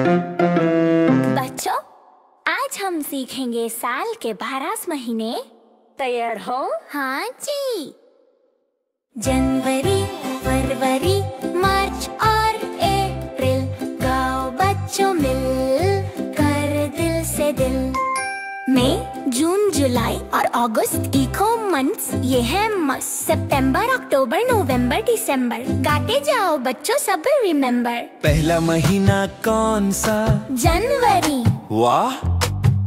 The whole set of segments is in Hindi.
बच्चों, आज हम सीखेंगे साल के 12 महीने। तैयार हो? हाँ जी। जनवरी, फरवरी, मार्च और अप्रैल, गाओ बच्चों मिल कर दिल से दिल। मई, जून, जुलाई और अगस्त इको मंथ्स, ये है मस्त। सितंबर, अक्टूबर, नवंबर, दिसंबर, गाते जाओ बच्चों सब रिमेम्बर। पहला महीना कौन सा? जनवरी। वाह,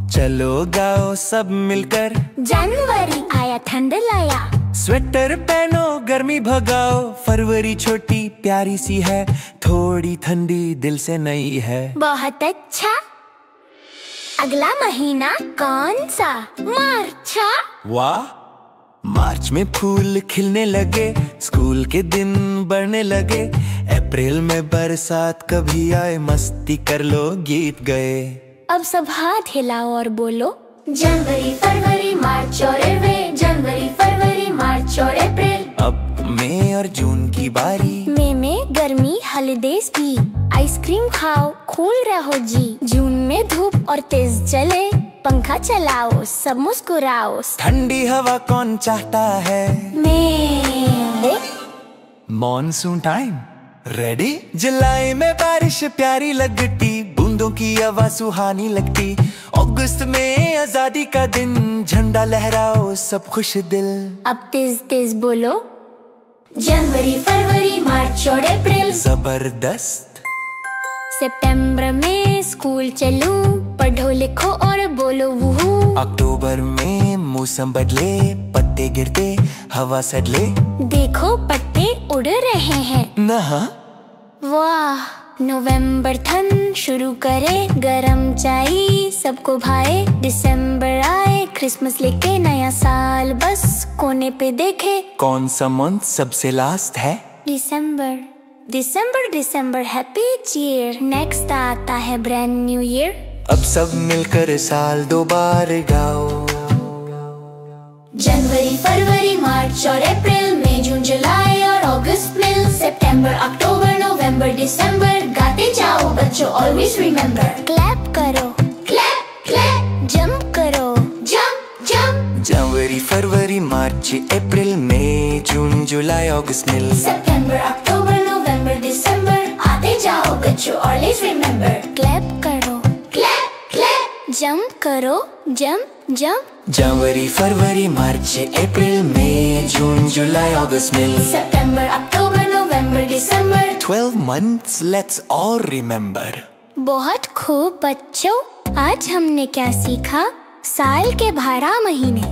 चलो गाओ सब मिलकर। जनवरी आया ठंड लाया, स्वेटर पहनो गर्मी भगाओ। फरवरी छोटी प्यारी सी है, थोड़ी ठंडी दिल से नई है। बहुत अच्छा। अगला महीना कौन सा? मार्च। वाह, मार्च में फूल खिलने लगे, स्कूल के दिन बढ़ने लगे। अप्रैल में बरसात कभी आए, मस्ती कर लो गीत गए। अब सब हाथ हिलाओ और बोलो, जनवरी, फरवरी, मार्च और अप्रैल। जनवरी, फरवरी, मार्च और अप्रैल। अब मई और जून की बारी। मई में गर्मी हॉलिडेज भी, आइसक्रीम खाओ कूल रहो जी। जून में धूप और तेज चले, पंखा चलाओ सब मुस्कुराओ। ठंडी हवा कौन चाहता है? मई। Monsoon time ready. जुलाई में बारिश प्यारी लगती, बूंदों की आवाज सुहानी लगती। अगस्त में आजादी का दिन, झंडा लहराओ सब खुश दिल। अब तेज तेज बोलो, जनवरी, फरवरी, मार्च और अप्रैल। जबरदस्त। सितंबर में स्कूल चलूं, पढ़ो लिखो और बोलो वूहू। अक्टूबर में मौसम बदले, पत्ते गिरते हवा सडले। देखो पत्ते उड़ रहे हैं नहा। वाह, नवंबर ठंड शुरू करे, गरम चाय सबको भाए। दिसंबर आए क्रिसमस लेके, नया साल बस कोने पे देखे। कौन सा मंथ सबसे लास्ट है? दिसंबर। दिसंबर, दिसंबर हैप्पी ईयर। नेक्स्ट आता है ब्रांड न्यू ईयर। अब सब मिलकर साल दो बार गाओ। जनवरी, फरवरी, मार्च और अप्रैल। मई, जून, जुलाई और अगस्त मिल। सितंबर, अक्टूबर, नवंबर, दिसंबर, गाते जाओ बच्चों ऑलवेज रिमेम्बर। क्लैप करो, क्लैप क्लैप। जंप करो, जंप जंप। जनवरी, फरवरी, मार्च, अप्रैल, मई, जून, जुलाई, अगस्त मिल। सितंबर, अक्टूबर, नवंबर, दिसंबर, आते जाओ बच्चों ऑलवेज रिमेम्बर। क्लैप करो, क्लैप क्लैप। जंप करो, जंप जंप। जनवरी, फरवरी, मार्च, अप्रैल, मई, जून, जुलाई, अगस्त मिल। सितंबर, अक्टूबर, नवंबर, दिसंबर। 12 months, let's all remember. बहुत खूब बच्चों, आज हमने क्या सीखा? साल के 12 महीने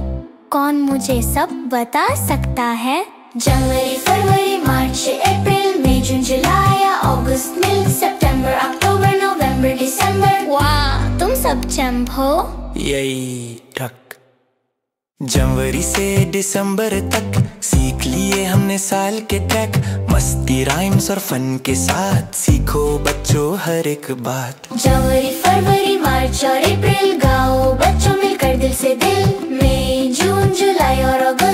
कौन मुझे सब बता सकता है? जनवरी, फरवरी, मार्च, अप्रैल, मई, जून, जुलाई, अगस्त मिल। सितंबर, अक्टूबर, नवंबर, दिसंबर। वाह, तुम सब चंप हो। यही ठक। जनवरी से दिसंबर तक सीख लिए हमने साल के ट्रैक। मस्ती राइम्स और फन के साथ सीखो बच्चों हर एक बात। जनवरी, फरवरी, मार्च और अप्रैल, गाओ बच्चों मिलकर दिल से दिल। मई, जून, जुलाई और अगस्त।